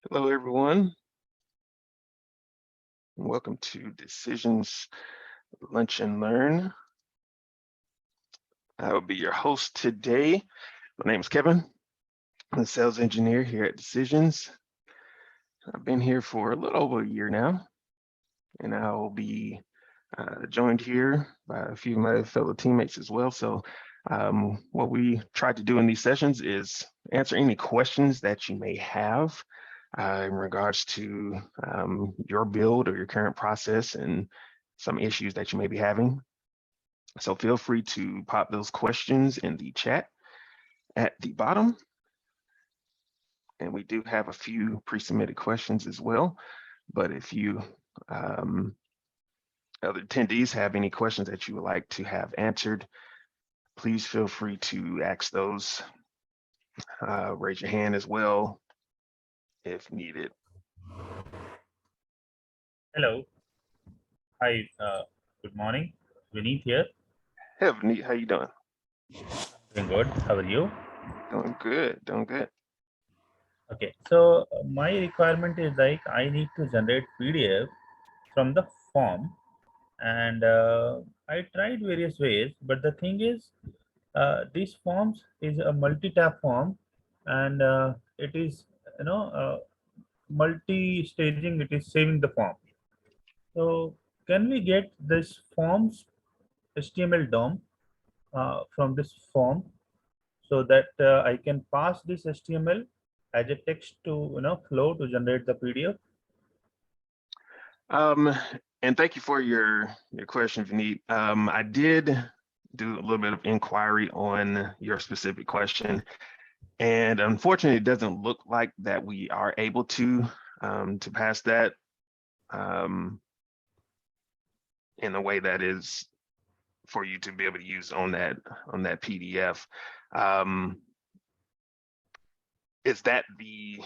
Hello, everyone. Welcome to Decisions Lunch and Learn. I will be your host today. My name is Kevin. I'm a sales engineer here at Decisions. I've been here for a little over a year now, and I will be joined here by a few of my fellow teammates as well. So what we try to do in these sessions is answer any questions that you may have in regards to your build or your current process and some issues that you may be having. So feel free to pop those questions in the chat at the bottom. And we do have a few pre-submitted questions as well. But if you other attendees have any questions that you would like to have answered, please feel free to ask those. Raise your hand as well if needed. Hello. Hi. Good morning. Vineet here. Hey, Vineet, how you doing? Doing good. How are you? Doing good. Doing good. Okay. So my requirement is like I need to generate PDF from the form, and I tried various ways, but the thing is, these forms is a multi-tab form, and it is multi-staging. It is saving the form. So can we get this forms HTML DOM from this form, so that I can pass this HTML as a text to flow to generate the PDF? And thank you for your question, Vineet. I did do a little bit of inquiry on your specific question, and unfortunately, it doesn't look like that we are able to pass that in a way that is for you to be able to use on that PDF. Is that the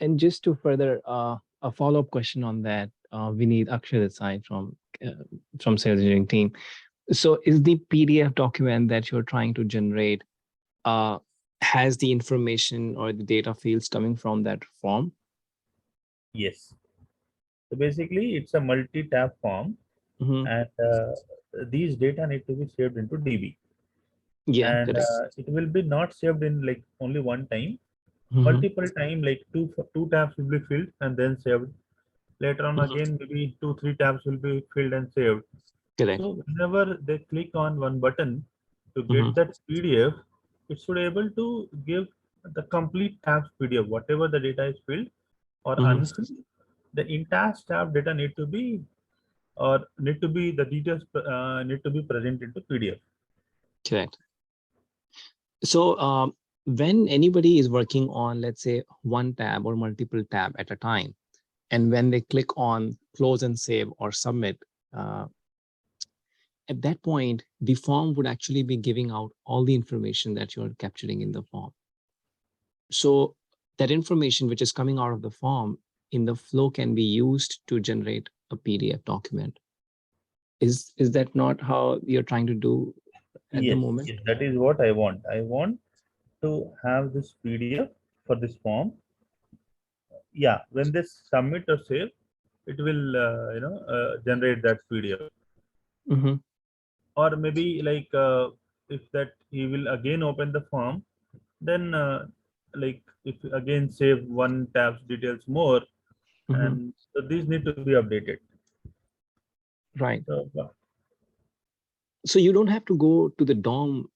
And just to further a follow-up question on that, we need Akshay aside from sales engineering team. So is the PDF document that you're trying to generate has the information or the data fields coming from that form? Yes. So basically, it's a multi-tab form, and these data need to be saved into DB. Yeah, and it will be not saved in like only one time. Multiple time, like two tabs will be filled and then saved. Later on, again maybe 2-3 tabs will be filled and saved. Correct. So whenever they click on one button to get that PDF, it should able to give the complete tabs PDF, whatever the data is filled or unfilled. The entire tab data need to be the details need to be present into PDF. Correct. So when anybody is working on, let's say, one tab or multiple tab at a time, and when they click on close and save or submit, at that point, the form would actually be giving out all the information that you're capturing in the form. So that information which is coming out of the form in the flow can be used to generate a PDF document. Is that not how you're trying to do at the moment? Yes, that is what I want. I want to have this PDF for this form. Yeah, when they submit or save, it will generate that PDF. Or maybe like if that he will again open the form, then like if again save one tab's details more, and so these need to be updated. Right. So you don't have to go to the DOM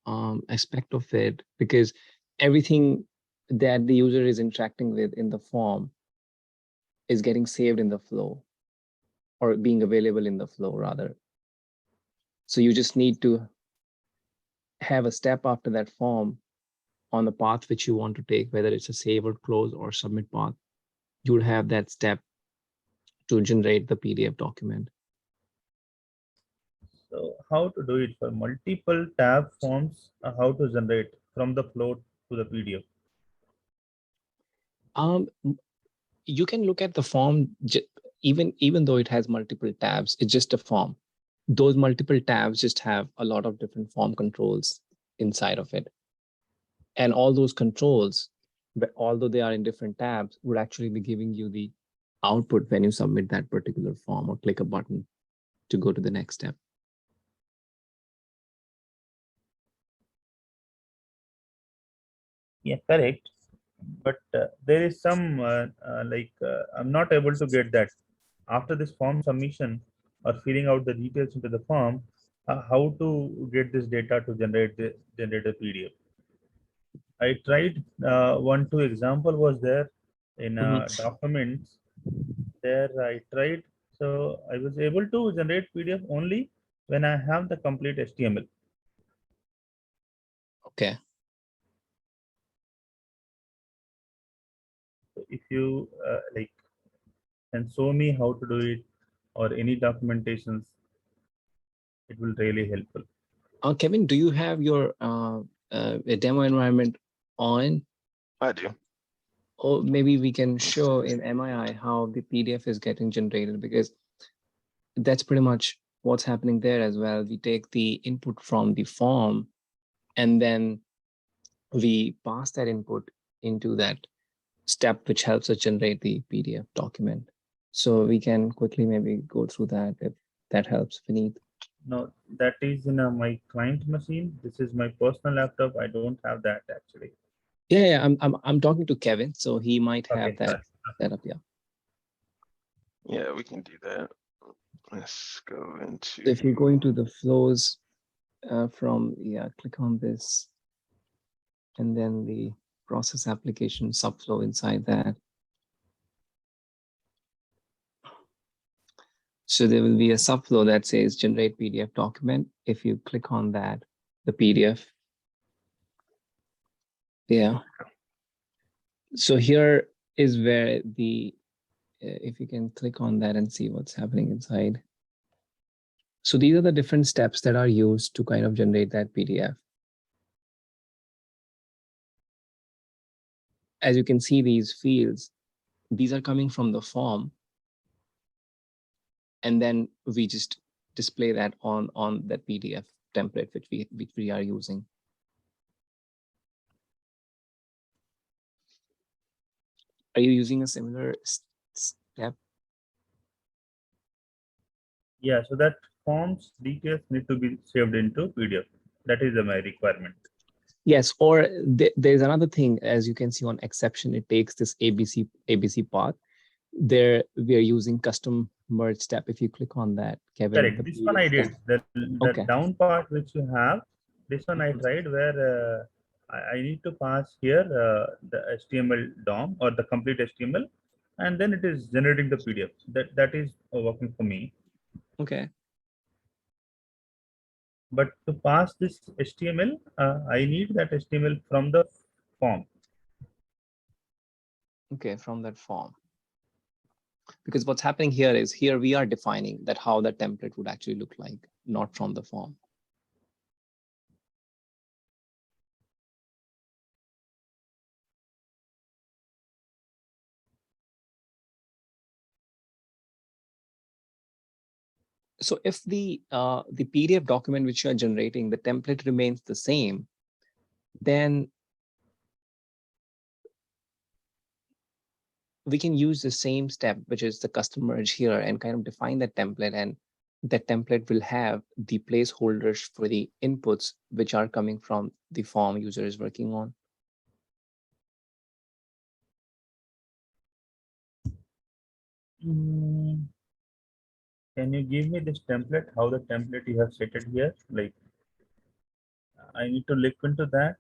aspect of it, because everything that the user is interacting with in the form is getting saved in the flow, or being available in the flow rather. So you just need to have a step after that form on the path which you want to take, whether it's a save or close or submit path. You would have that step to generate the PDF document. So how to do it for multiple tab forms? How to generate from the flow to the PDF? You can look at the form, even though it has multiple tabs, it's just a form. Those multiple tabs just have a lot of different form controls inside of it. And all those controls, but although they are in different tabs, would actually be giving you the output when you submit that particular form or click a button to go to the next step. Yeah, correct. But there is some I'm not able to get that after this form submission or filling out the details into the form. How to get this data to generate a PDF? I tried one two example was there in documents. There I tried, so I was able to generate PDF only when I have the complete HTML. Okay. So if you can show me how to do it or any documentations, it will really helpful. Kevin, do you have your demo environment on? I do. Or maybe we can show in MII how the PDF is getting generated, because that's pretty much what's happening there as well. We take the input from the form and then we pass that input into that step, which helps us generate the PDF document. So we can quickly maybe go through that if that helps, Vineet. No, that is in my client machine. This is my personal laptop. I don't have that actually. Yeah, I'm talking to Kevin, so he might have Okay, that sure. set up. Yeah. Yeah, we can do that. Let's go into. So if you go into the flows click on this, and then the process application subflow inside that. So there will be a subflow that says generate PDF document. If you click on that, the PDF. Yeah. So here is where the, if you can click on that and see what's happening inside. So these are the different steps that are used to kind of generate that PDF. As you can see, these fields, these are coming from the form. And then we just display that on that PDF template, which we are using. Are you using a similar step? Yeah, so that forms details need to be saved into PDF. That is my requirement. Yes, or there's another thing, as you can see on exception, it takes this ABC path. There we are using custom merge step. If you click on that, Kevin. Correct. This one I did. The Okay. down part which you have, this one I tried where I need to pass here the HTML DOM or the complete HTML, and then it is generating the PDF. That is working for me. Okay. But to pass this HTML, I need that HTML from the form. Okay, from that form. Because what's happening here is here we are defining that how the template would actually look like, not from the form. So if the PDF document which you are generating, the template remains the same, then we can use the same step, which is the custom merge here, and kind of define that template, and that template will have the placeholders for the inputs which are coming from the form user is working on. Can you give me this template? How the template you have set it here? Like I need to look into that.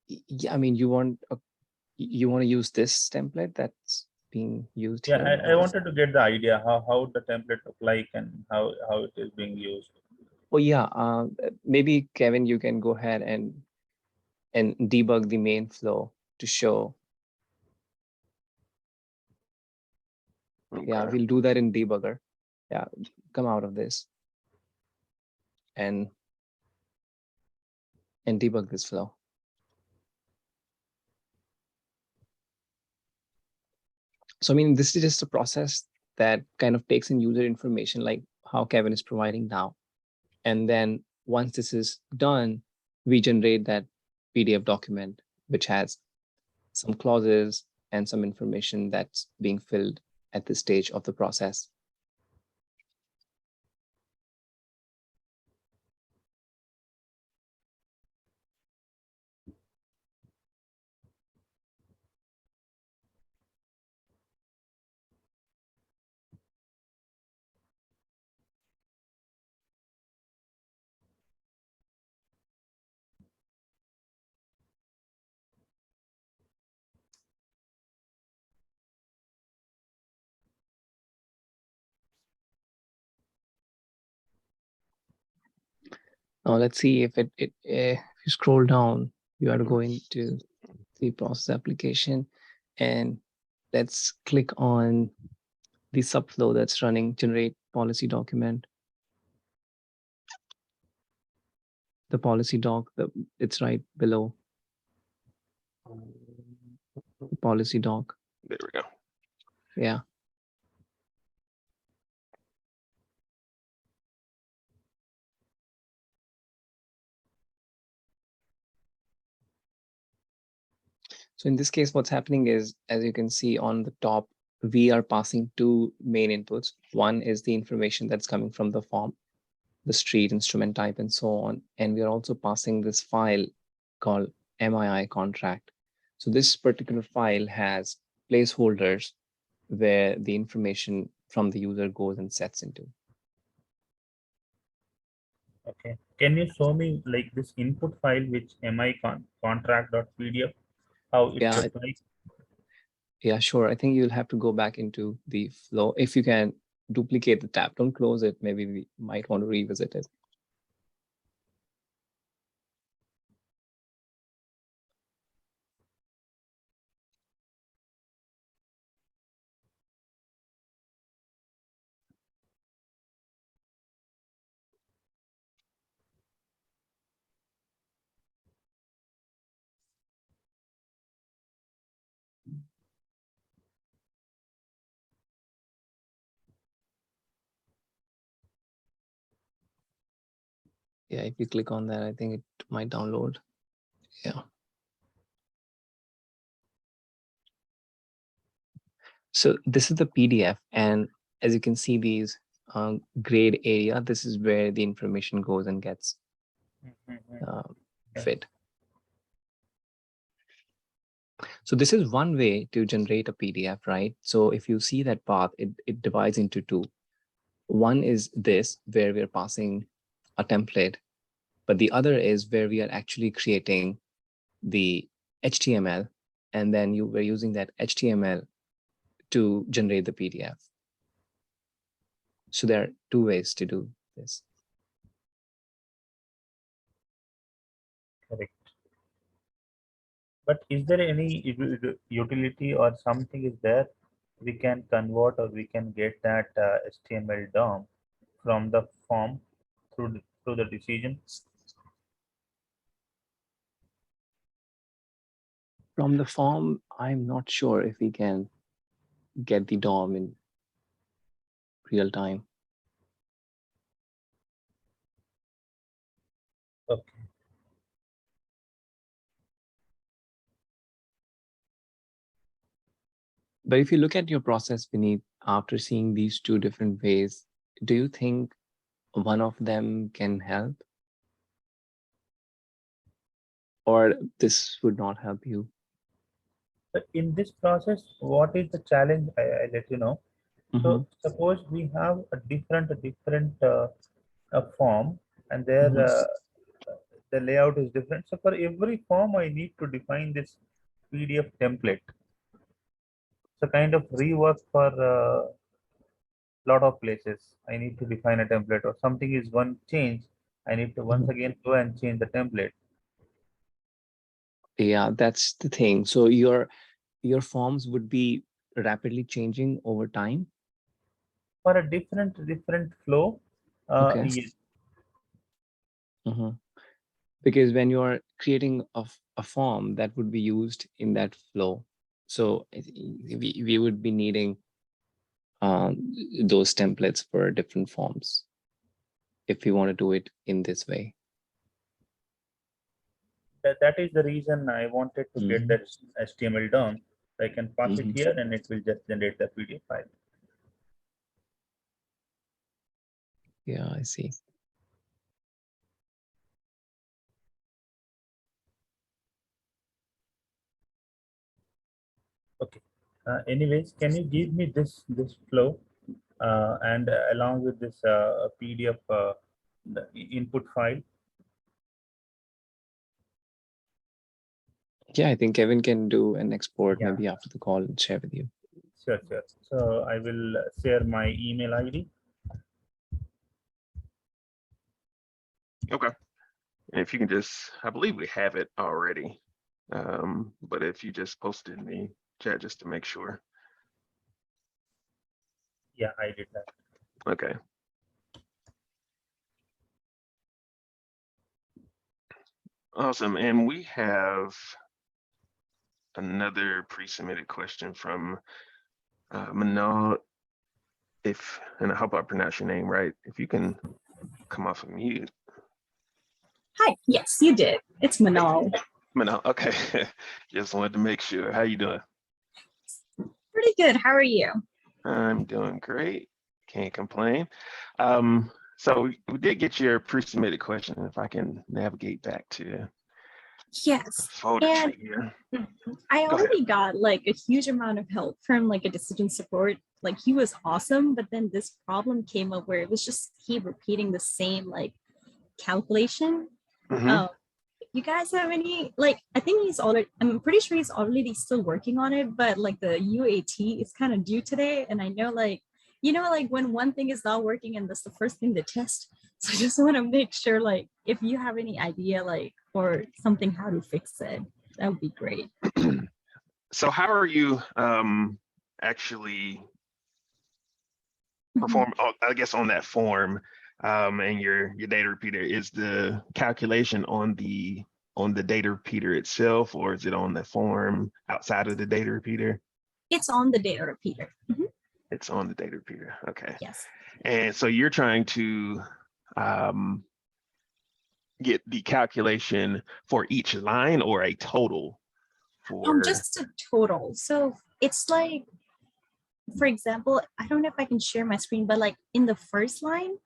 Yeah, I mean, you want to use this template that's being used Yeah, here? I wanted to get the idea how the template look like and how it is being used. Oh yeah, maybe Kevin, you can go ahead and debug the main flow to show. Okay. Yeah, we'll do that in debugger. Yeah, come out of this and debug this flow. So I mean, this is just a process that kind of takes in user information, like how Kevin is providing now. And then once this is done, we generate that PDF document, which has some clauses and some information that's being filled at this stage of the process. Now let's see if if you scroll down, you are going to the process application, and let's click on the subflow that's running generate policy document. The policy doc, it's right below the policy doc. There we go. Yeah. So in this case, what's happening is, as you can see on the top, we are passing two main inputs. One is the information that's coming from the form, the street, instrument type, and so on. And we are also passing this file called MII contract. So this particular file has placeholders where the information from the user goes and sets into. Okay. Can you show me like this input file, which mi contract.pdf, how it Yeah, looks like? yeah, sure. I think you'll have to go back into the flow. If you can duplicate the tab, don't close it. Maybe we might want to revisit it. Yeah, if you click on that, I think it might download. Yeah. So this is the PDF, and as you can see, these grayed area, this is where the information goes and gets fit. So this is one way to generate a PDF, right? So if you see that path, it divides into two. One is this, where we're passing a template, but the other is where we are actually creating the HTML, and then we're using that HTML to generate the PDF. So there are two ways to do this. Correct. But is there any utility or something is there we can convert, or we can get that HTML DOM from the form through the decision? From the form, I'm not sure if we can get the DOM in real time. Okay. But if you look at your process beneath, after seeing these two different ways, do you think one of them can help? Or this would not help you? But in this process, what is the challenge? I let you know. So suppose we have a different form, and their the layout is different. So for every form, I need to define this PDF template. So kind of rework for lot of places. I need to define a template, or something is one change. I need to once again go and change the template. Yeah, that's the thing. So your forms would be rapidly changing over time. For a different flow, Okay. yes. Because when you're creating a form that would be used in that flow, so we would be needing those templates for different forms if we want to do it in this way. that is the reason I wanted to get that HTML down. I can pass it here and it will just generate the PDF file. Yeah, I see. Okay. Anyways, can you give me this flow and along with this PDF the input file? Yeah, I think Kevin can do an export Yeah. maybe after the call and share with you. Sure. So I will share my email ID. Okay. And if you can just, I believe we have it already. But if you just post it in the chat just to make sure. Yeah, I did that. Okay. Awesome. And we have another pre-submitted question from Manal. And I hope I pronounce your name right. If you can come off of mute. Hi, yes, you did. It's Manal. Manal, okay. Just wanted to make sure. How you doing? Pretty good. How are you? I'm doing great. Can't complain. So we did get your pre-submitted question. If I can navigate back to the Yes. folder And tree here. I Go ahead. already got like a huge amount of help from like a decision support. Like he was awesome, but then this problem came up where it was just keep repeating the same like calculation. Mhm. You guys have any like I think I'm pretty sure he's already still working on it, but like the UAT is kind of due today. And I know like, like when one thing is not working and that's the first thing to test. So I just want to make sure like if you have any idea like or something how to fix it, that would be great. So how are you actually perform, I guess, on that form and your data repeater? Is the calculation on the data repeater itself, or is it on the form outside of the data repeater? It's on the data repeater. It's on the data repeater. Okay. Yes. And so you're trying to get the calculation for each line or a total for Just a total. So it's like, for example, I don't know if I can share my screen, but like in the first line,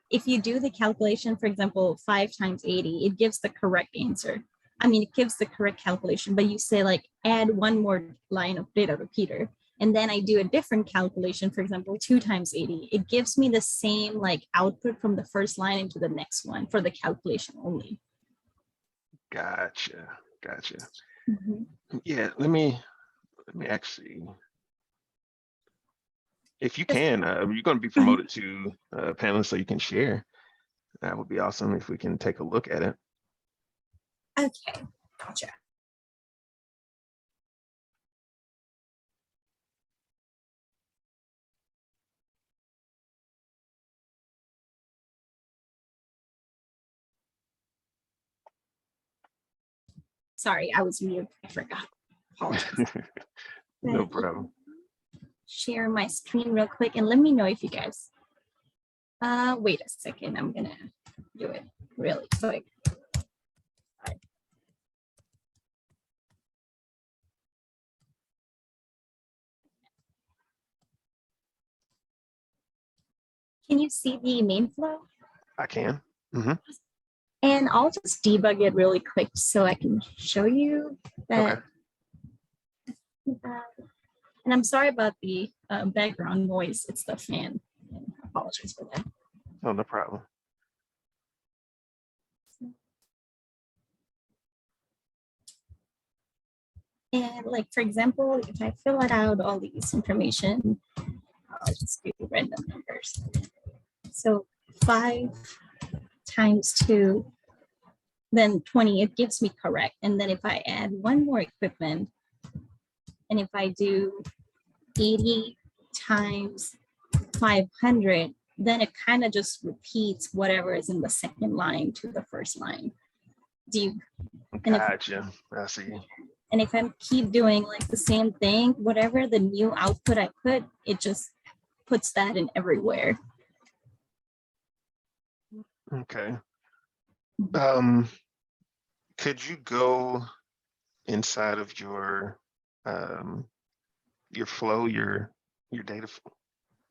if you do the calculation, for example, 5 times 80, it gives the correct answer. I mean, it gives the correct calculation, but you say like add one more line of data repeater. And then I do a different calculation, for example, 2 times 80. It gives me the same like output from the first line into the next one for the calculation only. Gotcha. Yeah, let me actually, if you can, you're going to be promoted to panelist, so you can share. That would be awesome if we can take a look at it. Okay, gotcha. Sorry, I was mute. I forgot. No problem. Share my screen real quick and let me know if you guys. Wait a second. I'm gonna do it really quick. Can you see the main flow? I can. Mm-hmm. And I'll just debug it really quick so I can show you that. Okay. And I'm sorry about the background noise. It's the fan. I apologize for that. Oh, no problem. And like, for example, if I fill it out all these information, I'll just do random numbers. So 5 times 2, then 20, it gives me correct. And then if I add one more equipment, and if I do 80 times 500, then it kind of just repeats whatever is in the second line to the first line. Gotcha. I see. And if I keep doing like the same thing, whatever the new output I put, it just puts that in everywhere. Okay. could you go inside of your flow, your data?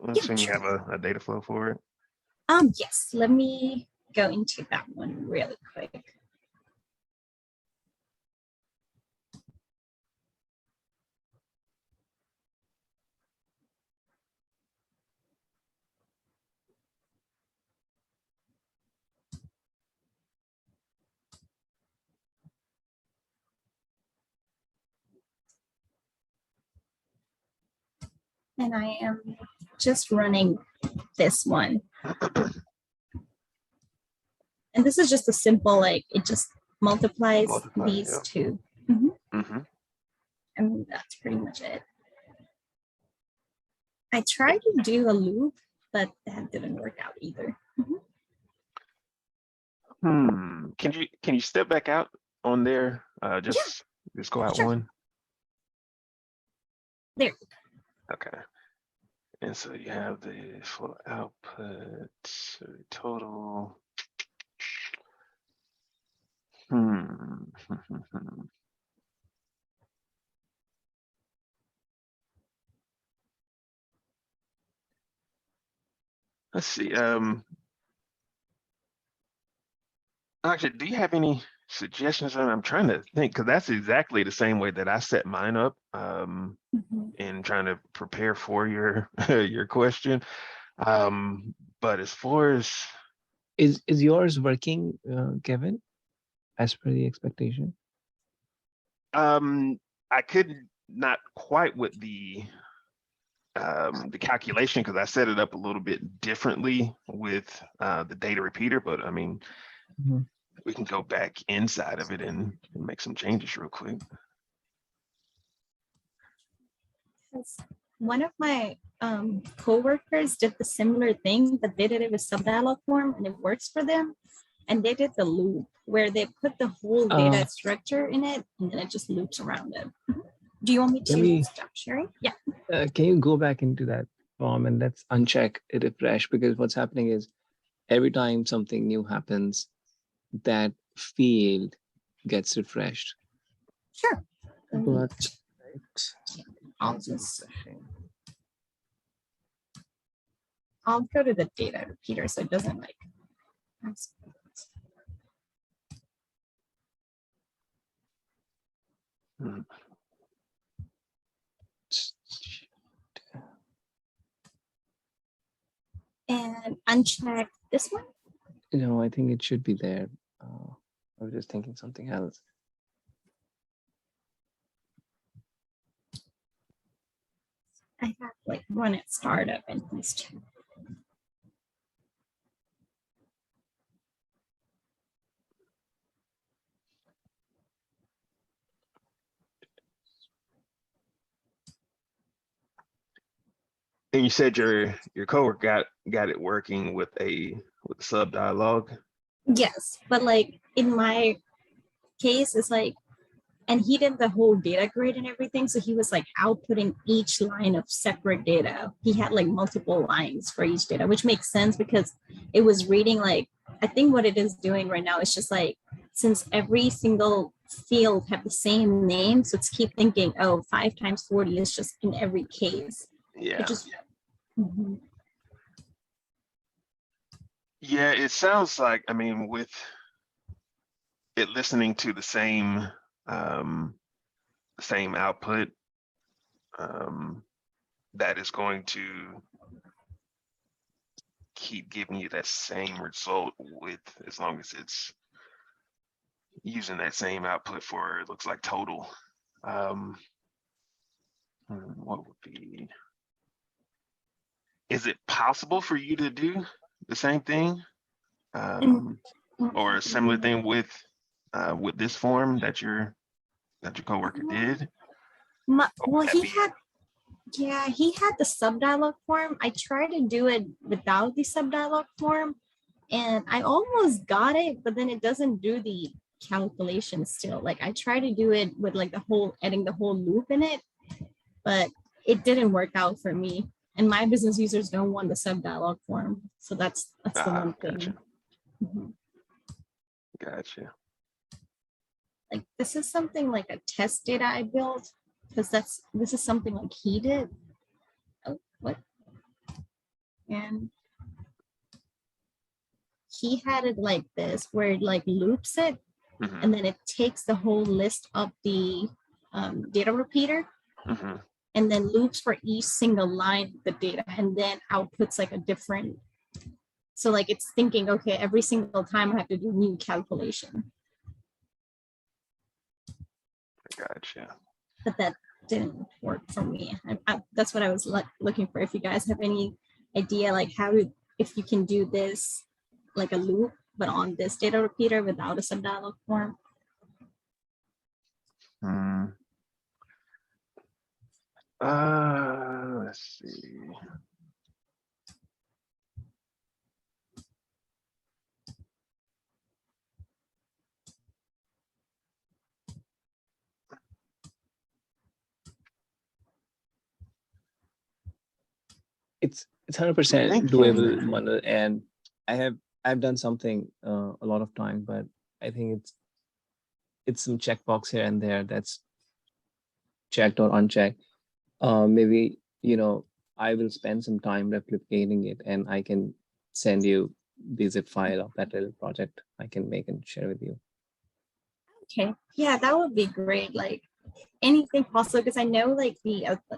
I'm Yeah, assuming you sure. have a data flow for it. Yes, let me go into that one really quick. And I am just running this one. And this is just a simple, like, it just multiplies Multiply, these yeah. two. Mm-hmm. And that's pretty much it. I tried to do a loop, but that didn't work out either. Can you step back out on there? Just go out Sure. one. There. Okay. And so you have the full output, so total. Let's see. Actually, do you have any suggestions? I'm trying to think, because that's exactly the same way that I set mine up. In trying to prepare for your your question. But as far as Is yours working, Kevin, as per the expectation? I could not quite with the calculation, because I set it up a little bit differently with the data repeater, but I mean, we can go back inside of it and make some changes real quick. One of my co-workers did the similar thing, but they did it with sub-dialog form and it works for them. And they did the loop where they put the whole data structure in it and then it just loops around it. Do you want me to stop sharing? Yeah. Can you go back into that form and let's uncheck it, refresh, because what's happening is every time something new happens, that field gets refreshed. Sure. But I'll go to the data repeater so it doesn't like. And uncheck this one. No, I think it should be there. I was just thinking something else. I have like one at startup and these two. And you said your coworker got it working with a sub dialogue. Yes, but like in my case, it's like, and he did the whole data grid and everything. So he was like outputting each line of separate data. He had like multiple lines for each data, which makes sense because it was reading like, I think what it is doing right now is just like, since every single field have the same name, so it's keep thinking, oh, 5 times 40 is just in every case. Yeah. Mm-hmm. Yeah, it sounds like, I mean, with it listening to the same output, that is going to keep giving you that same result with, as long as it's using that same output for, it looks like total. What would be, is it possible for you to do the same thing or a similar thing with this form that your coworker did? Well, he had the sub-dialog form. I tried to do it without the sub-dialog form and I almost got it, but then it doesn't do the calculation still. Like I tried to do it with like adding the whole loop in it, but it didn't work out for me. And my business users don't want the sub-dialog form. So that's the one thing. Gotcha. Mm-hmm. Gotcha. like this is something like a test data I built because this is something like he did. Oh, what? And he had it like this, where it like loops it, Mhm, and then it takes the whole list of the data repeater, mhm. and then loops for each single line of the data, and then outputs like a different. So like it's thinking, okay, every single time I have to do new calculation, Gotcha. but that didn't work for me. That's what I was looking for. If you guys have any idea, like if you can do this like a loop, but on this data repeater without a subdialog form. Hmm. Let's see. It's 100% Thinking. doable, Manu, and I've done something a lot of time, but I think it's some checkbox here and there that's checked or unchecked. Maybe I will spend some time replicating it, and I can send you the zip file of that little project I can make and share with you. Okay, yeah, that would be great. Like anything possible, because I know like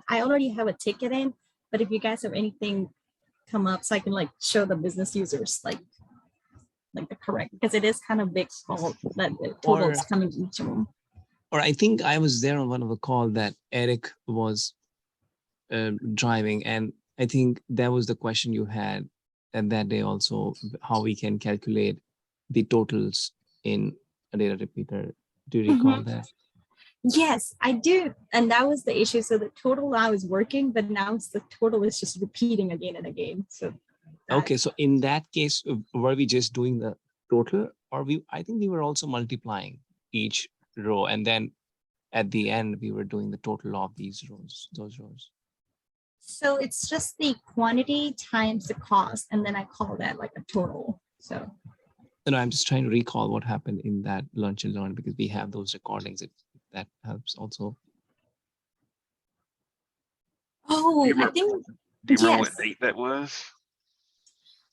I already have a ticket in, but if you guys have anything come up, so I can like show the business users like the correct, because it is kind of big fault that the total is coming to each of them. Or I think I was there on one of the call that Eric was driving, and I think that was the question you had at that day also, how we can calculate the totals in a data repeater. Do you recall that? Yes, I do. And that was the issue. So the total now is working, but now the total is just repeating again and again. So okay, so in that case, were we just doing the total, or I think we were also multiplying each row, and then at the end we were doing the total of those rows. So it's just the quantity times the cost, and then I call that like a total. So no, I'm just trying to recall what happened in that lunch and learn, because we have those recordings. If that helps also. oh, I think Do you remember yes. what date that was?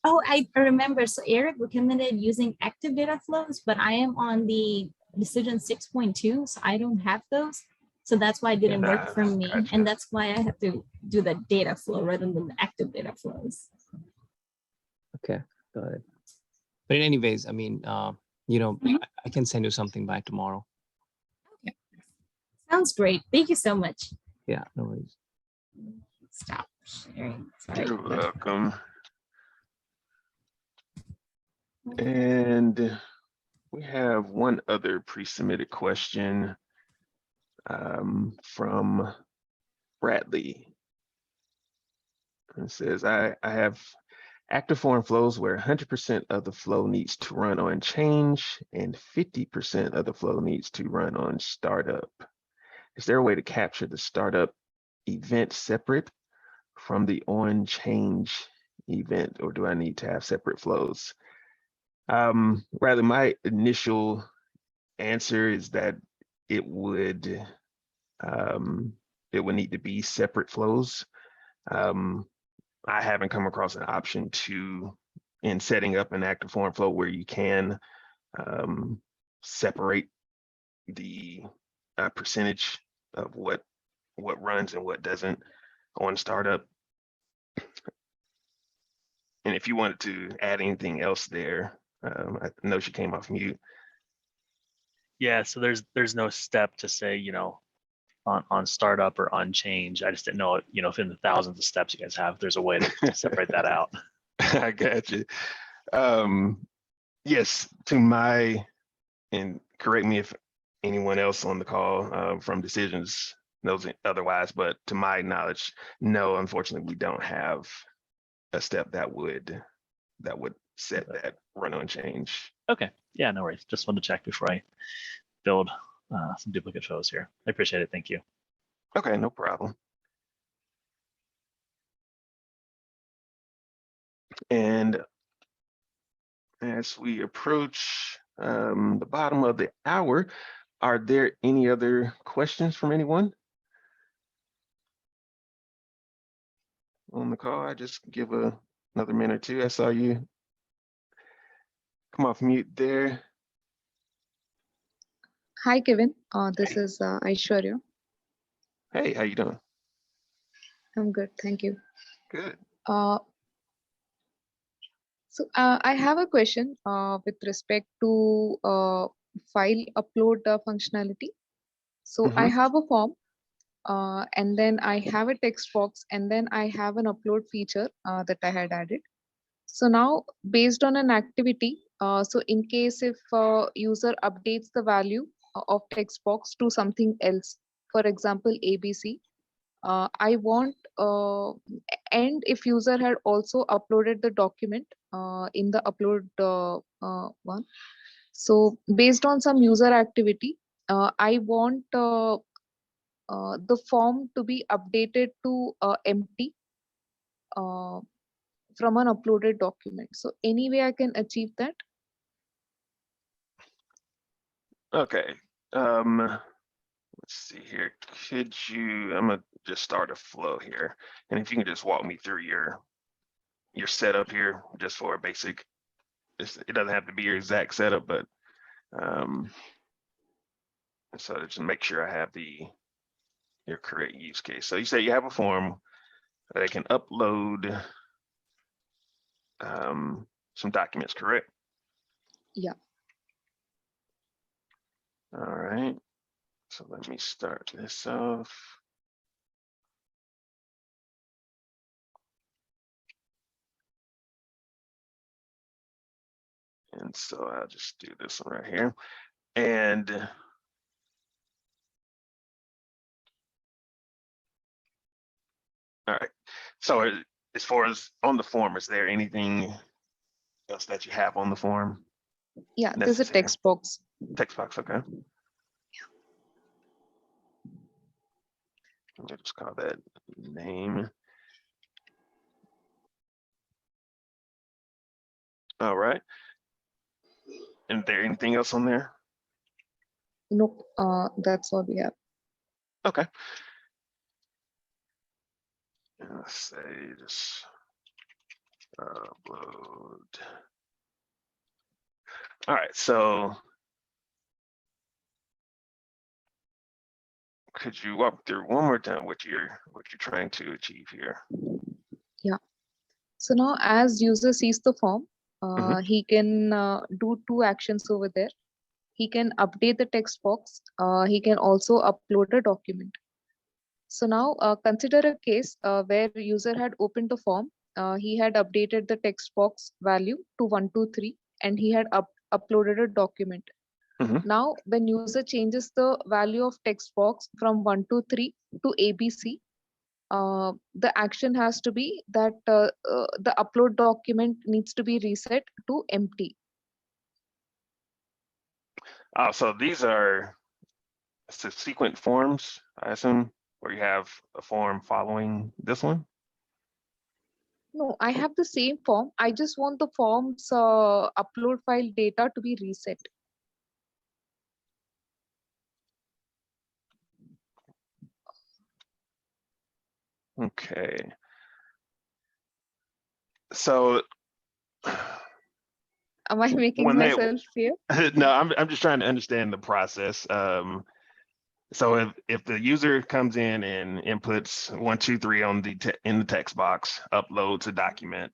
Oh, I remember. So Eric recommended using active data flows, but I am on the decision 6.2, so I don't have those. So that's why it didn't work for me. Gotcha. And that's why I have to do the data flow rather than the active data flows. Okay, got it. But anyways, I mean, I can send you something by tomorrow. Okay. Sounds great. Thank you so much. Yeah, no worries. Stop sharing. Sorry. You're welcome. And we have one other pre-submitted question from Bradley. It says, I have active form flows where 100% of the flow needs to run on change and 50% of the flow needs to run on startup. Is there a way to capture the startup event separate from the on change event, or do I need to have separate flows? Rather, my initial answer is that it would need to be separate flows. I haven't come across an option in setting up an active form flow where you can separate the percentage of what runs and what doesn't on startup. And if you wanted to add anything else there, I know she came off mute. Yeah, so there's no step to say, on startup or on change. I just didn't know, if in the thousands of steps you guys have, there's a way to separate that out. I got you. Yes, and correct me if anyone else on the call from Decisions knows otherwise, but to my knowledge, no, unfortunately, we don't have a step that would set that run on change. Okay, yeah, no worries. Just wanted to check before I build some duplicate flows here. I appreciate it. Thank you. Okay, no problem. And as we approach the bottom of the hour, Are there any other questions from anyone on the call? I just give another minute or two. I saw you come off mute there. Hi, Kevin. This Hey. is Aishwarya. Hey, how you doing? I'm good, thank you. Good. Uh, I have a question with respect to file upload functionality. So I Mhm. have a form, and then I have a text box, and then I have an upload feature that I had added. So now, based on an activity, so in case if user updates the value of text box to something else, for example, ABC, I want, and if user had also uploaded the document in the upload one. So based on some user activity, I want the form to be updated to empty uh, from an uploaded document. So any way I can achieve that? Okay. Let's see here. Could you? I'm gonna just start a flow here, and if you can just walk me through your setup here, just for a basic. It doesn't have to be your exact setup, but so just make sure I have your correct use case. So you say you have a form that can upload some documents, correct? Yeah. All right. So let me start this off. And so I'll just do this one right here. And all right. So as far as on the form, is there anything else that you have on the form? Yeah, there's a Necessary. text box. Text box, okay. Let me just call that name. All right. And there anything else on there? Nope, that's all we have. Okay. And let's say just upload. All right, so could you walk through one more time what you're trying to achieve here? Yeah. So now as user sees the form, he can do two actions over there. He can update the text box. He can also upload a document. So now consider a case where user had opened the form. He had updated the text box value to 123 and he had uploaded a document. Mhm. Now when user changes the value of text box from 123 to ABC, the action has to be that the upload document needs to be reset to empty. Oh, so these are subsequent forms, I assume, where you have a form following this one? No, I have the same form. I just want the form's upload file data to be reset. Okay. So Am I making when they myself clear? no, I'm just trying to understand the process. So if the user comes in and inputs 1, 2, 3 on in the text box, uploads a document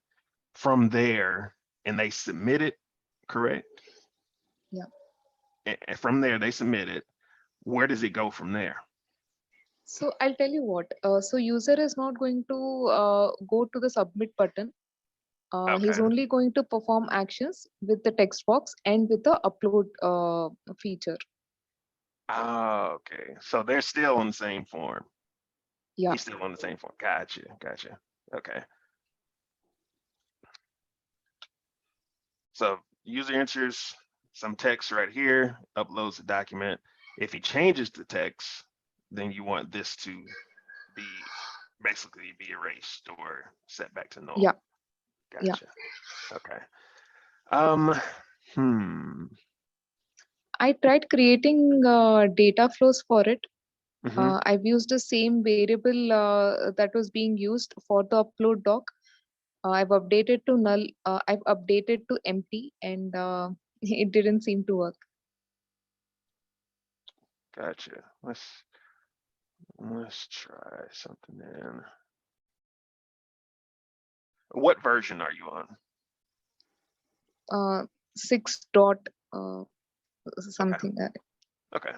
from there, and they submit it, correct? Yeah. And from there they submit it. Where does it go from there? So I'll tell you what. So user is not going to go to the submit button. He's Okay. only going to perform actions with the text box and with the upload feature. Oh, okay. So they're still on the same form. Yeah. He's still on the same form. Gotcha. Gotcha. Okay. So user enters some text right here, uploads the document. If he changes the text, then you want this to be basically be erased or set back to null. Yeah. Gotcha. Okay. Um, hmm. I tried creating data flows for it. Mhm. I've used the same variable that was being used for the upload doc. I've updated to null. I've updated to empty, and it didn't seem to work. Gotcha. Let's try something then. What version are you on? 6 dot Okay. something. Okay.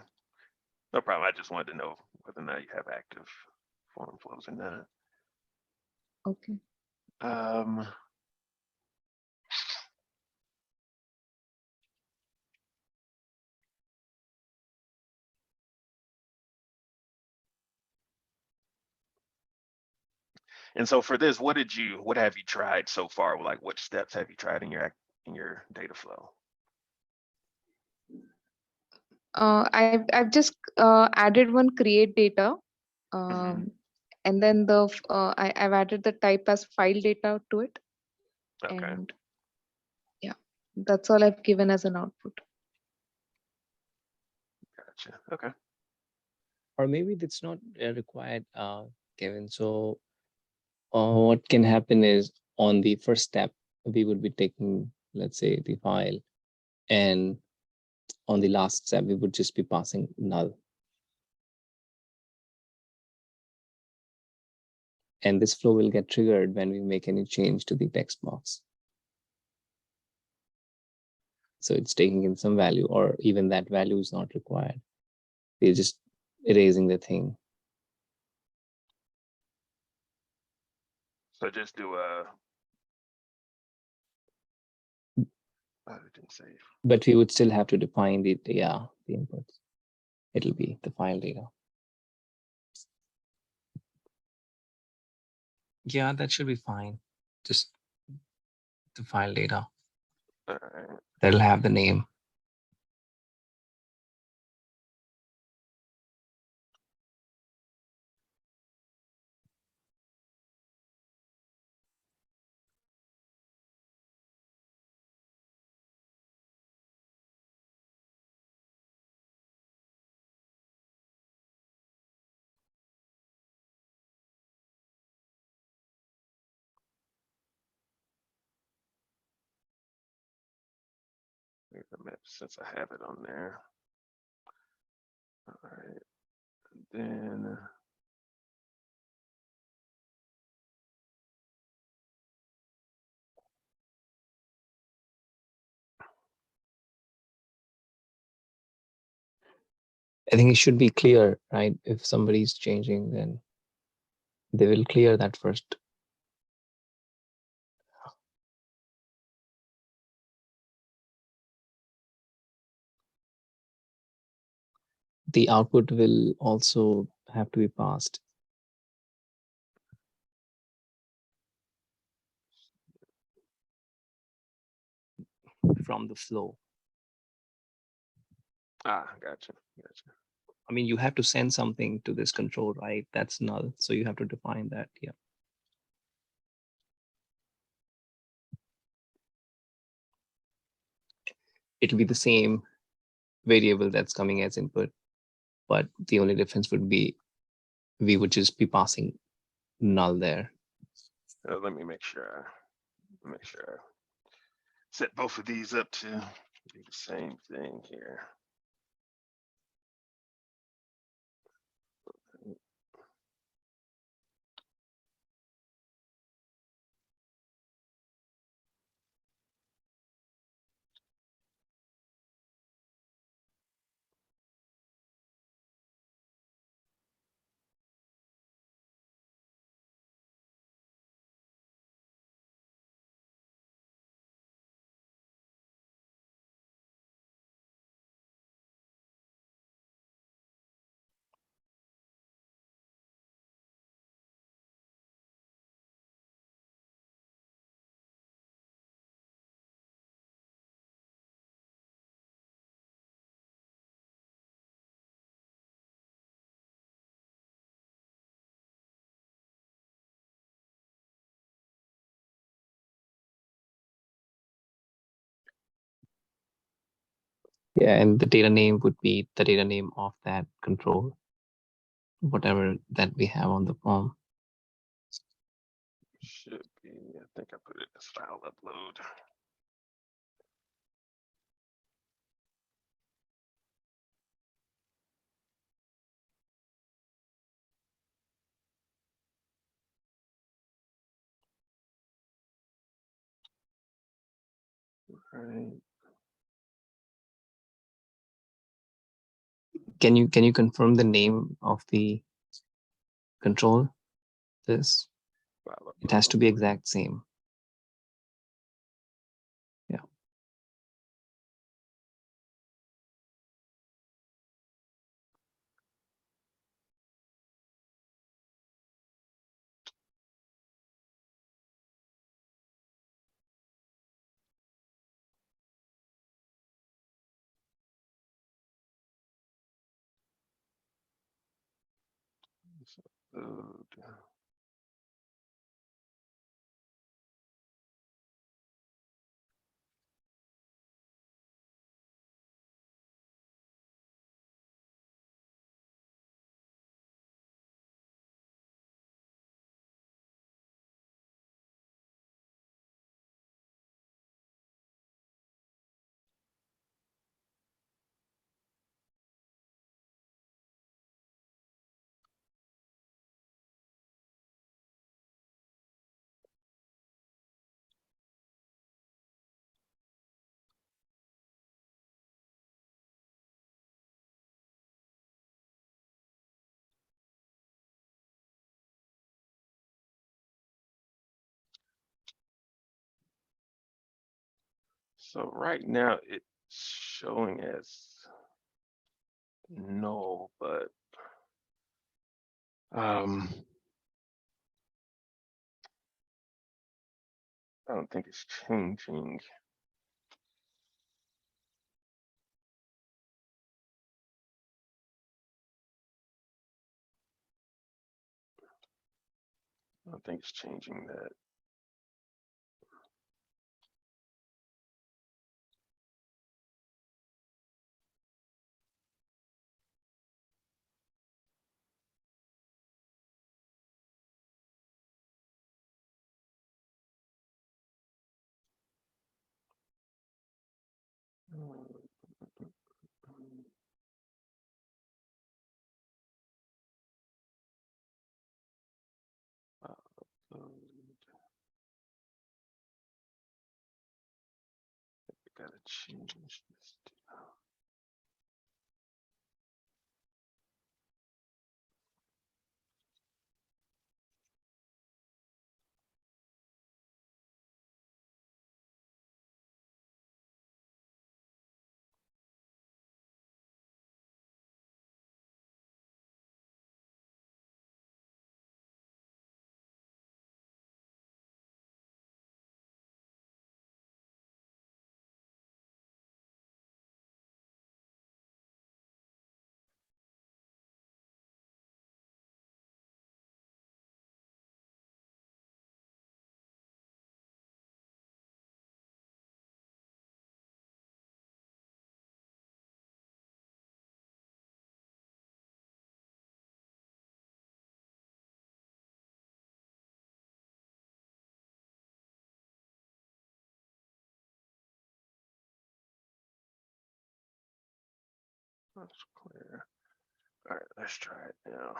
No problem. I just wanted to know whether or not you have active form flows or not. Okay. Um, and so for this, what have you tried so far? Like, what steps have you tried in your data flow? I've just added one create data, Mhm. and then I've added the type as file data to it, Okay. and yeah, that's all I've given as an output. Gotcha. Okay. Or maybe that's not required, Kevin. So what can happen is on the first step, we would be taking, let's say, the file, and on the last step, we would just be passing null. And this flow will get triggered when we make any change to the text box. So it's taking in some value, or even that value is not required. We're just erasing the thing. So just do a. Oh, it didn't save. But we would still have to define the inputs. It'll be the file data. Yeah, that should be fine. Just the file data. All right. That'll have the name. Here's the map since I have it on there. All right. Then. I think it should be clear, right? If somebody's changing, then they will clear that first. The output will also have to be passed from the flow. Gotcha. I mean, you have to send something to this control, right? That's null. So you have to define that. Yeah. It'll be the same variable that's coming as input, but the only difference would be we would just be passing null there. Let me make sure. I set both of these up to do the same thing here. Yeah, and the data name would be the data name of that control, whatever that we have on the form. Should be, I think I put it as file upload. Right. Can you confirm the name of the control? This File it has to upload. be exact same. Yeah. Upload. So right now it's showing as null, but I don't think it's changing. I don't think it's changing that. Upload. Gotta change this. That's clear. All right, let's try it now.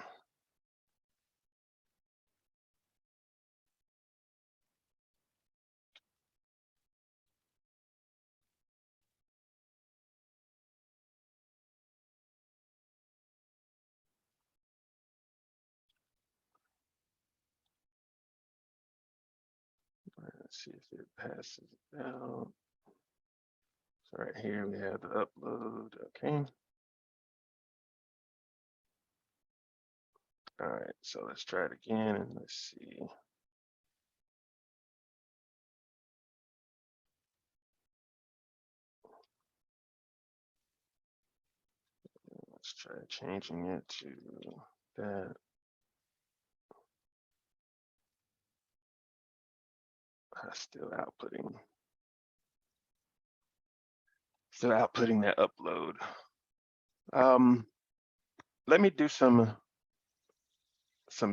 All right, let's see if it passes it down. So right here we have the upload. Okay. All right, so let's try it again and let's see. Let's try changing it to that. Still outputting So outputting that upload. Let me do some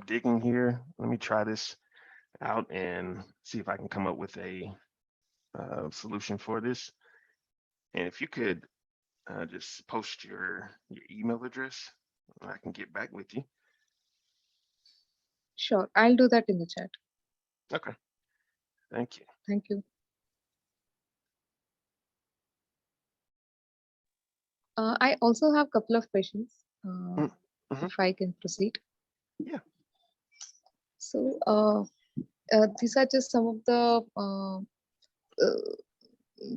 digging here. Let me try this out and see if I can come up with a solution for this. And if you could just post your email address, I can get back with you. Sure, I'll do that in the chat. Okay, thank you. Thank you. I also have a couple of questions, Mhm. if I can proceed. Yeah. So these are just some of the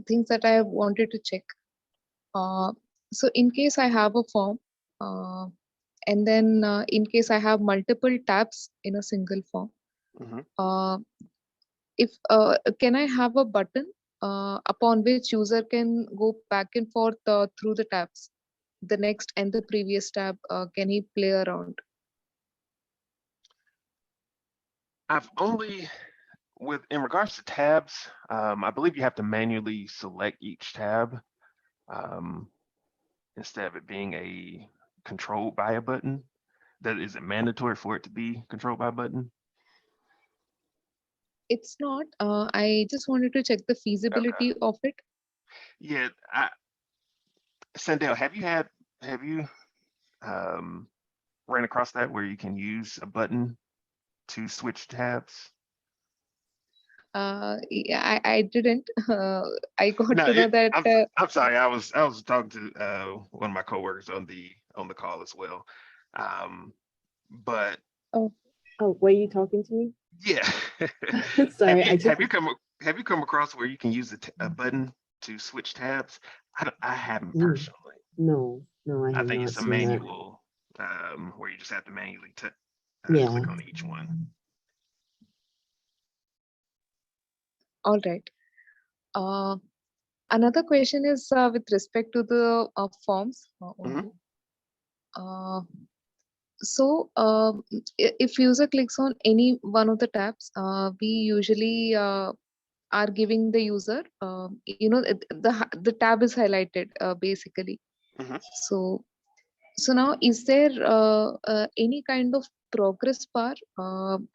things that I wanted to check. So in case I have a form, and then in case I have multiple tabs in a single form, Mhm. if can I have a button upon which user can go back and forth through the tabs, the next and the previous tab? Can he play around? I've only, in regards to tabs, I believe you have to manually select each tab instead of it being controlled by a button. That is it mandatory for it to be controlled by a button? It's not. I just wanted to check the feasibility of it. Yeah, Sandel, have you ran across that where you can use a button to switch tabs? Yeah, I didn't. I got No, to know that. I'm sorry. I was talking to one of my coworkers on the call as well. But Oh, Oh, were you talking to me? yeah. Sorry, have you come across where you can use a button to switch tabs? I haven't Mm. personally. No, I I have think not it's a seen that. manual where you just have to manually Yeah. click on each one. all right. Another question is with respect to the forms Mhm. only. So if user clicks on any one of the tabs, we usually are giving the user, the tab is highlighted basically. Mhm. So now, is there any kind of progress bar,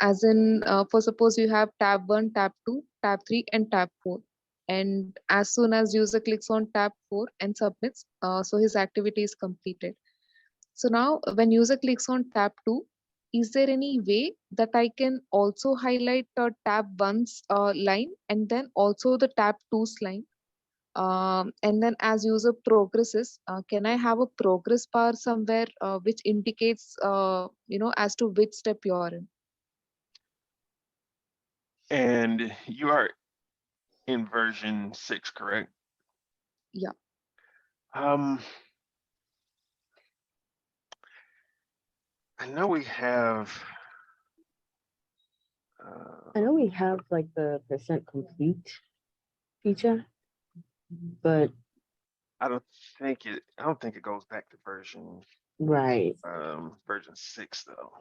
as in, for suppose you have tab 1, tab 2, tab 3, and tab 4, and as soon as user clicks on tab 4 and submits, so his activity is completed. So now, when user clicks on tab 2, is there any way that I can also highlight tab 1's line and then also the tab 2's line? And then as user progresses, can I have a progress bar somewhere which indicates, as to which step you are in? And you are in version 6, correct? Yeah. I know we have. I know we have like the percent complete feature, but I don't think it goes back to version right. version 6 though.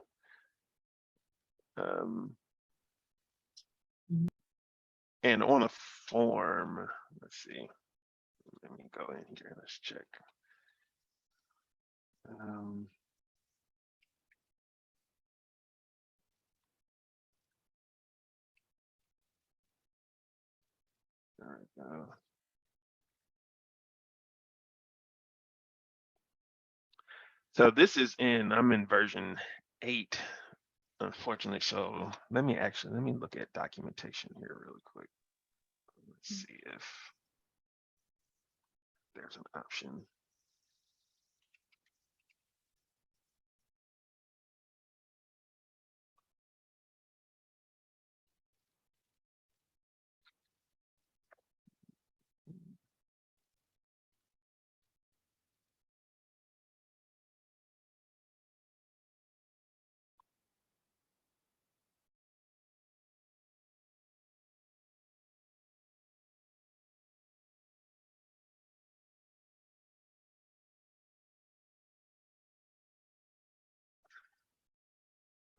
And on a form, let's see. Let me go in here. Let's check. There we go. So this is I'm in version 8, unfortunately. So let me look at documentation here really quick. Let's see if there's an option.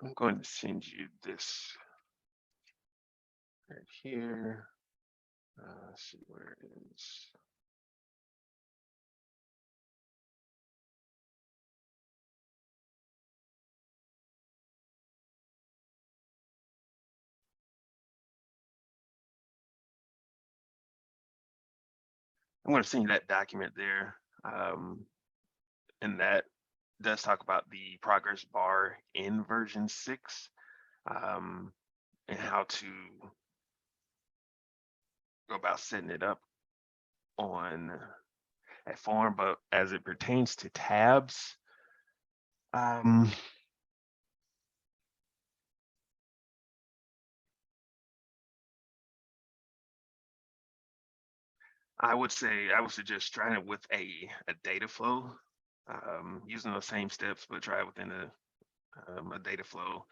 I'm going to send you this right here. Let's see where it is. I'm going to send you that document there. And that does talk about the progress bar in version 6, and how to go about setting it up on a form. But as it pertains to tabs, I would suggest trying it with a data flow, using those same steps, but try it within a data flow,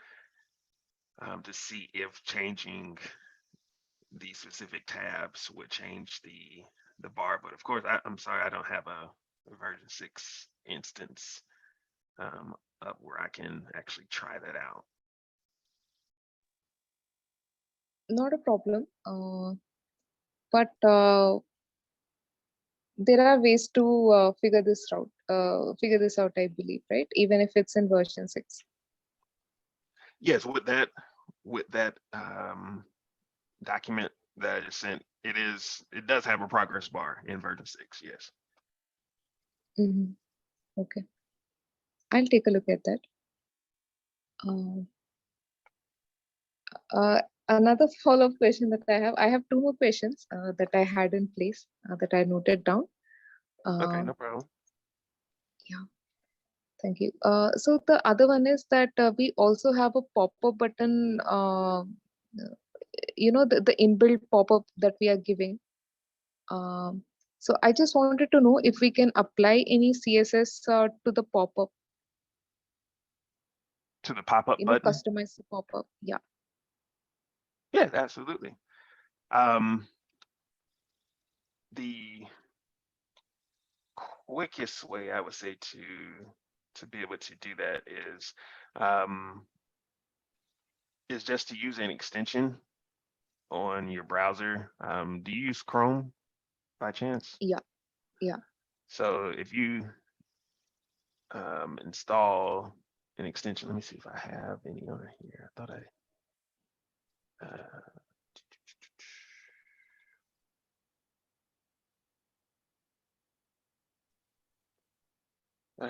to see if changing the specific tabs would change the bar. But of course, I'm sorry, I don't have a version 6 instance up where I can actually try that out. Not a problem. But there are ways to figure this out, I believe, right? Even if it's in version 6. Yes, with that document that I just sent, it does have a progress bar in version 6. Yes. Mhm. Okay, I'll take a look at that. Another follow-up question that I have 2 more questions that I had in place that I noted down. Okay, Uh, no problem. yeah, thank you. So the other one is that we also have a pop-up button, the inbuilt pop-up that we are giving. So I just wanted to know if we can apply any CSS to the pop-up, To the pop-up button. customize the pop-up. Yeah. Yeah, absolutely. The quickest way I would say to be able to do that is just to use an extension on your browser. Do you use Chrome by chance? Yeah. Yeah. So if you install an extension, let me see if I have any on here. I thought I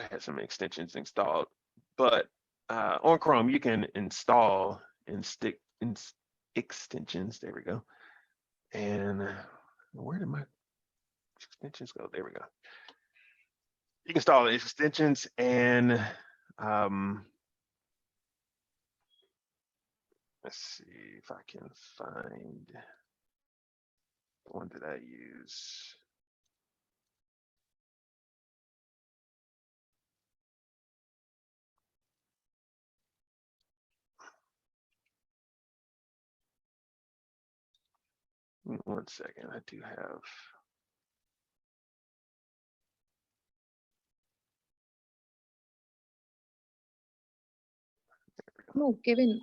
had some extensions installed, but on Chrome you can install extensions. There we go. And where did my extensions go? There we go. You can install the extensions, and let's see if I can find the one that I use. One second, I do have. No, Kevin.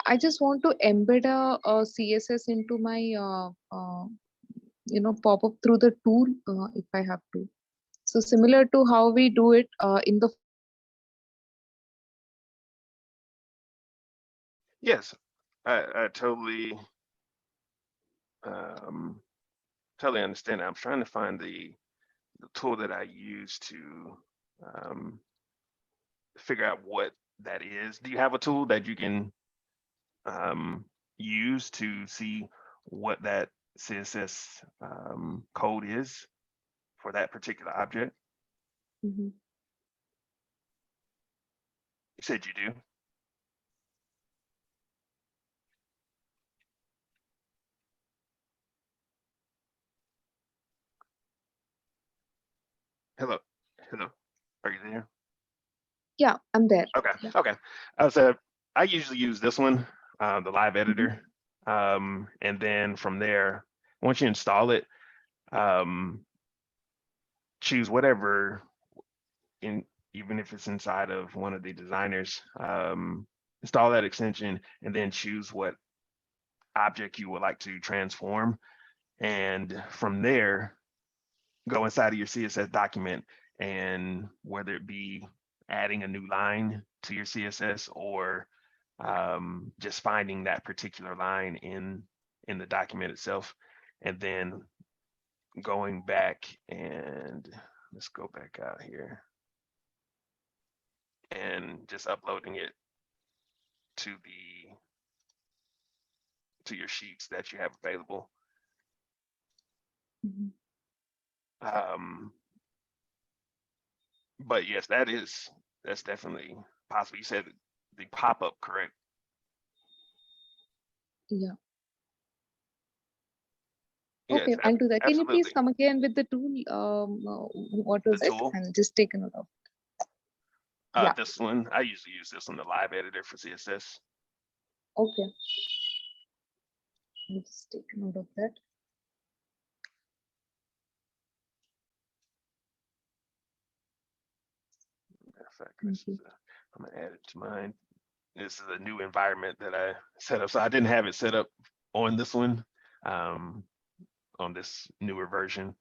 I just want to embed a CSS into my pop-up through the tool if I have to. So similar to how we do it in the. Yes, I totally totally understand. I'm trying to find the tool that I use to figure out what that is. Do you have a tool that you can use to see what that CSS code is for that particular object? Mhm. You said you do. Hello, hello. Are you there? Yeah, I'm there. Okay, Yeah. okay. I usually use this one, the live editor, and then from there, once you install it, choose whatever even if it's inside of one of the designers, install that extension, and then choose what object you would like to transform, and from there, go inside of your CSS document, and whether it be adding a new line to your CSS or just finding that particular line in the document itself, and then going back and let's go back out here and just uploading it to your sheets that you have available. Mhm. But yes, that's definitely possible. You said the pop-up, correct? Yeah. Yes, Okay, I'll do that. Can you please absolutely. come again with the tool? What was The it? tool, And just take a note of. Yeah. this one, I usually use this one, the live editor for CSS. Okay. I'll just take a note of that. Matter of fact, Thank you. I'm gonna add it to mine. This is a new environment that I set up. So I didn't have it set up on this one, on this newer version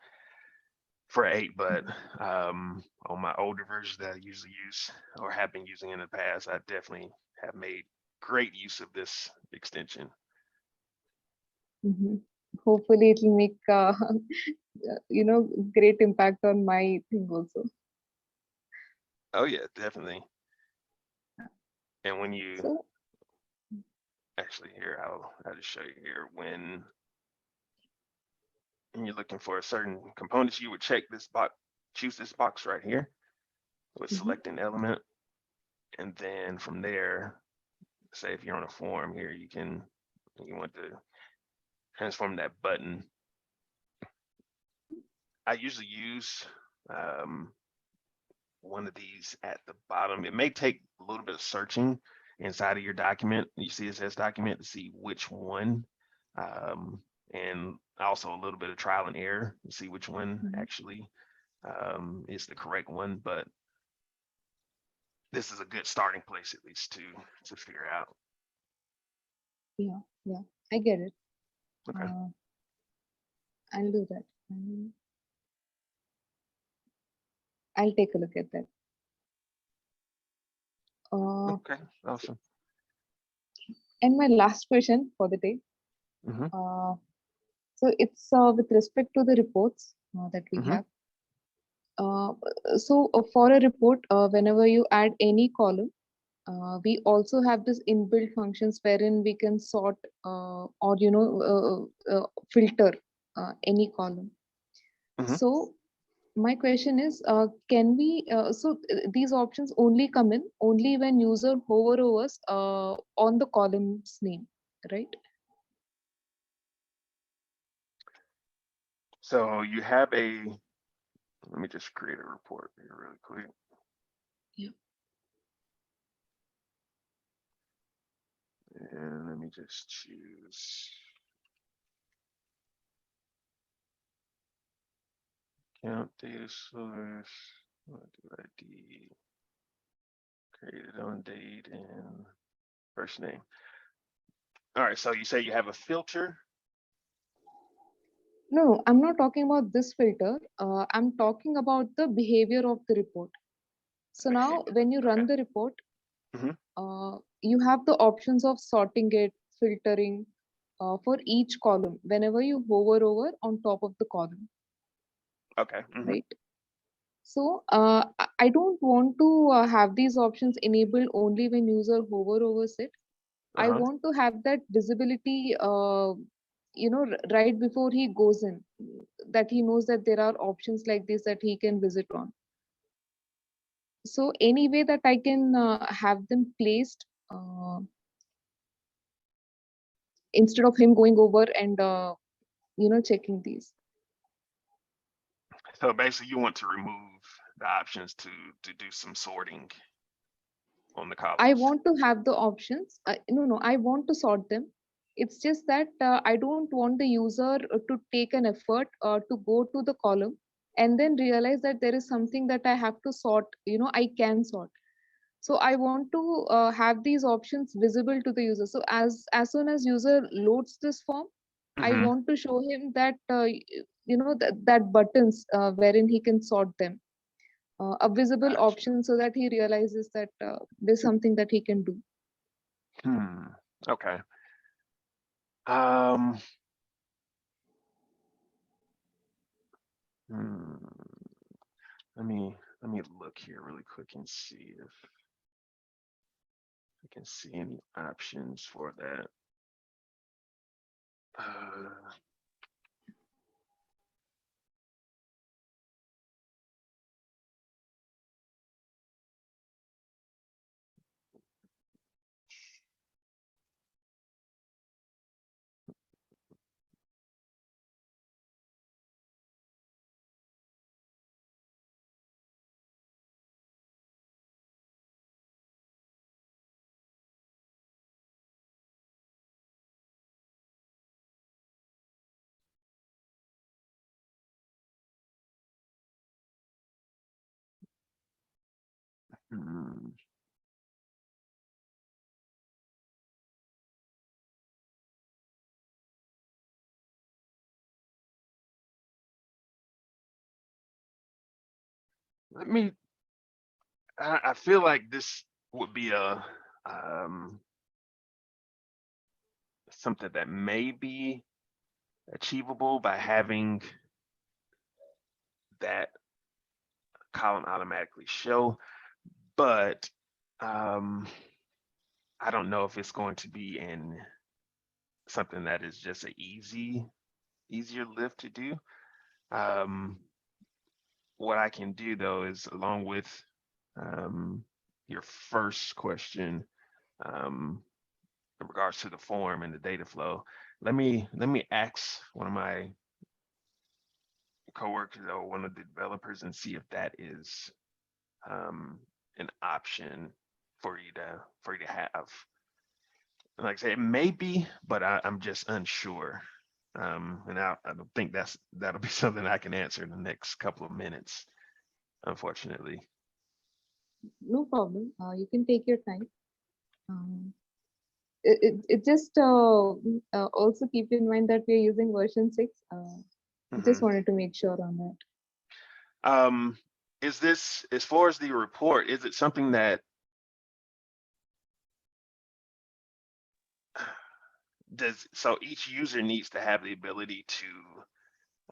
for 8, but on my older version that I usually use or have been using in the past, I definitely have made great use of this extension. Mhm. Hopefully it will make great impact on my thing also. Oh yeah, definitely. And when you So actually here, I'll just show you here when you're looking for a certain components, you would check this box, choose this box right here with Mhm. selecting element. And then from there, say if you're on a form here, you want to transform that button. I usually use one of these at the bottom. It may take a little bit of searching inside of your document, your CSS document, to see which one, and also a little bit of trial and error to see which one Mhm. actually is the correct one. But this is a good starting place at least to figure out. yeah, I get it. Okay. I'll do that. I'll take a look at that. Okay. Awesome. And my last question for the day. Mhm. So it's with respect to the reports that we Mhm. have. So for a report, whenever you add any column, we also have this inbuilt functions wherein we can sort or filter any column. Mhm. So my question is, can we? These options only come in only when user hover overs on the column's name, right? So you have let me just create a report here really quick. Yeah. And let me just choose count data source, what do ID, created on date and first name. All right, so you say you have a filter. No, I'm not talking about this filter. I'm talking about the behavior of the report. So now Behavior. when you Okay. run the report, Mhm. you have the options of sorting it, filtering for each column whenever you hover over on top of the column, Okay. Mhm. right? So I don't want to have these options enabled only when user hover overs it. I Uh-huh. want to have that visibility, right before he goes in, that he knows that there are options like this that he can visit on. So any way that I can have them placed instead of him going over and checking these. So basically you want to remove the options to do some sorting on the I columns. want to have the options. No, I want to sort them. It's just that I don't want the user to take an effort to go to the column and then realize that there is something that I have to sort. I can sort. So I want to have these options visible to the user. So as soon as user loads this form, I Mhm. want to show him that that buttons wherein he can sort them, a visible Gotcha. option, so that he realizes that there's something that he can do. Okay. Um Hmm, let me look here really quick and see if I can see any options for that. Hmm. Let me. I feel like this would be a something that may be achievable by having that column automatically show, but I don't know if it's going to be in something that is just an easier lift to do. Um, what I can do though is along with your first question in regards to the form and the data flow, let me ask one of my coworkers or one of the developers and see if that is an option for you to have. Like I say, it may be, but I'm just unsure. And I don't think that'll be something I can answer in the next couple of minutes, unfortunately. No problem. You can take your time. It just also keep in mind that we are using version 6. Just Mhm. wanted to make sure on that. Is this, as far as the report, is it something that so each user needs to have the ability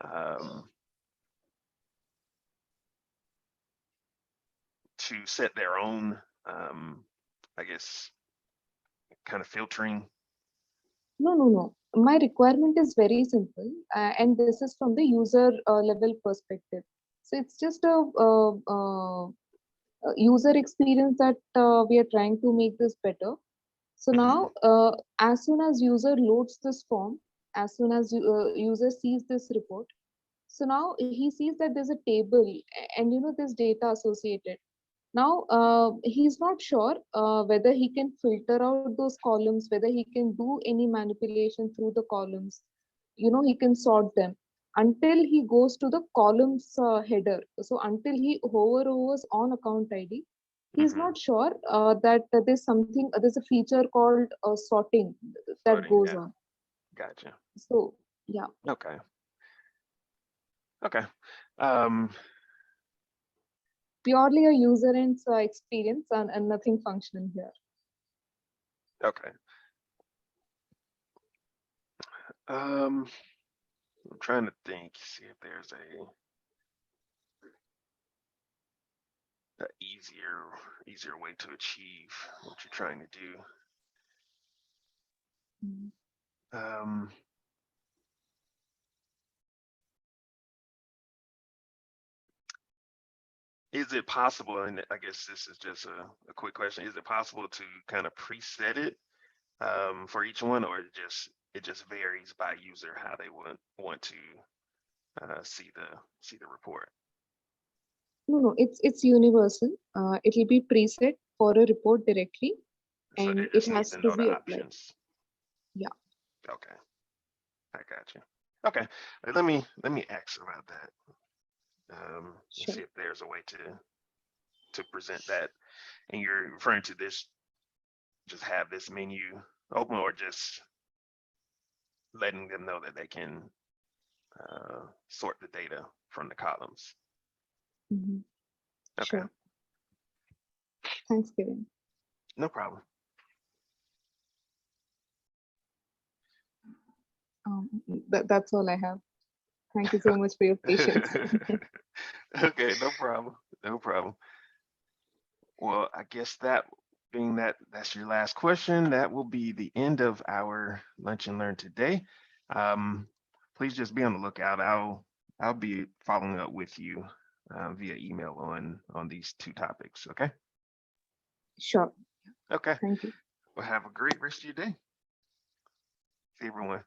um, to set their own, I guess, kind of filtering? No. My requirement is very simple, and this is from the user level perspective. So it's just a user experience that we are trying to make this better. So Mhm. now, as soon as user loads this form, as soon as user sees this report, so now he sees that there's a table and there's data associated. Now he's not sure whether he can filter out those columns, whether he can do any manipulation through the columns. He can sort them until he goes to the columns header. So until he hovers on account ID, he's Mhm. not sure that there's a feature called sorting that Sorting, goes yeah, on. gotcha. So yeah, Okay. Okay. Um, purely a user and experience and nothing functional here. okay. Um, I'm trying to think, see if there's a easier way to achieve what you're trying to do. Mm. Um, is it possible, and I guess this is just a quick question, is it possible to kind of preset it for each one, or it just varies by user how they want to see the report? No, it's universal. It'll be preset for a report directly, So they and it just need has to to know the be applied. options. Yeah, Okay, I got you. Okay, let me ask about that. And sure. see if there's a way to present that. And you're referring to this, just have this menu open, or just letting them know that they can sort the data from the columns. Hmm. Okay, Sure. Thanks, Kevin. no problem. That's all I have. Thank you so much for your patience. Okay, no problem. No problem. Well, I guess that being that's your last question, that will be the end of our Lunch and Learn today. Please just be on the lookout. I'll be following up with you via email on these two topics. Okay. Sure. Okay. Thank you. Well, have a great rest of your day. See everyone.